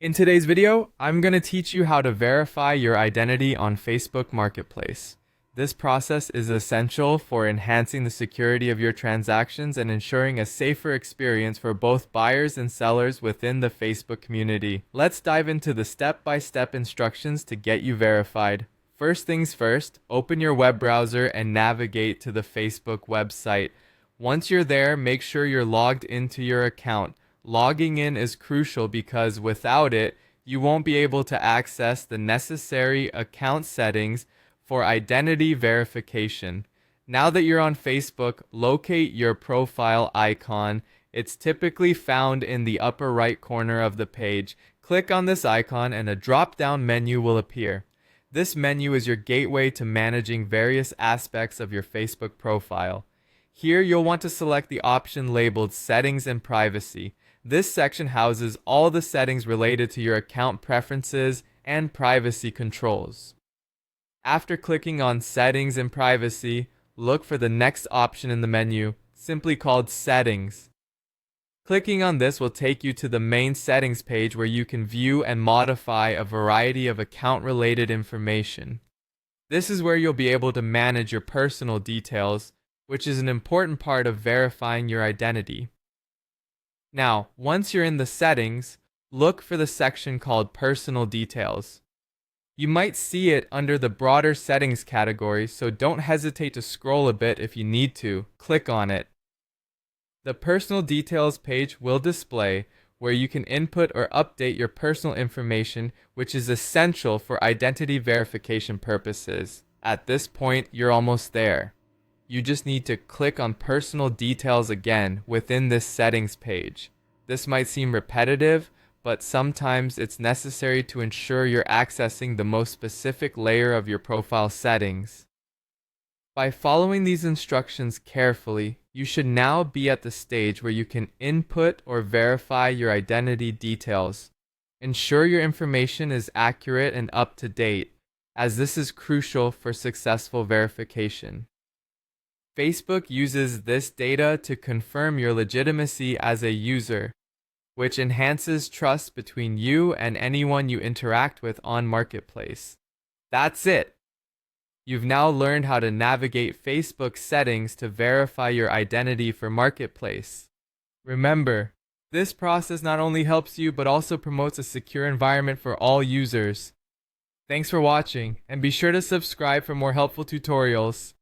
In today's video, I'm going to teach you how to verify your identity on Facebook Marketplace. This process is essential for enhancing the security of your transactions and ensuring a safer experience for both buyers and sellers within the Facebook community. Let's dive into the step-by-step instructions to get you verified. First things first, open your web browser and navigate to the Facebook website. Once you're there, make sure you're logged into your account. Logging in is crucial because without it, you won't be able to access the necessary account settings for identity verification. Now that you're on Facebook, locate your profile icon. It's typically found in the upper right corner of the page. Click on this icon and a drop-down menu will appear. This menu is your gateway to managing various aspects of your Facebook profile. Here you'll want to select the option labeled Settings and Privacy. This section houses all the settings related to your account preferences and privacy controls. After clicking on Settings and Privacy, look for the next option in the menu, simply called Settings. Clicking on this will take you to the main settings page where you can view and modify a variety of account-related information. This is where you'll be able to manage your personal details, which is an important part of verifying your identity. Now, once you're in the settings, look for the section called Personal Details. You might see it under the broader settings category, so don't hesitate to scroll a bit if you need to. Click on it. The Personal Details page will display where you can input or update your personal information, which is essential for identity verification purposes. At this point, you're almost there. You just need to click on Personal Details again within this settings page. This might seem repetitive, but sometimes it's necessary to ensure you're accessing the most specific layer of your profile settings. By following these instructions carefully, you should now be at the stage where you can input or verify your identity details. Ensure your information is accurate and up to date, as this is crucial for successful verification. Facebook uses this data to confirm your legitimacy as a user, which enhances trust between you and anyone you interact with on Marketplace. That's it! You've now learned how to navigate Facebook settings to verify your identity for Marketplace. Remember, this process not only helps you but also promotes a secure environment for all users. Thanks for watching, and be sure to subscribe for more helpful tutorials.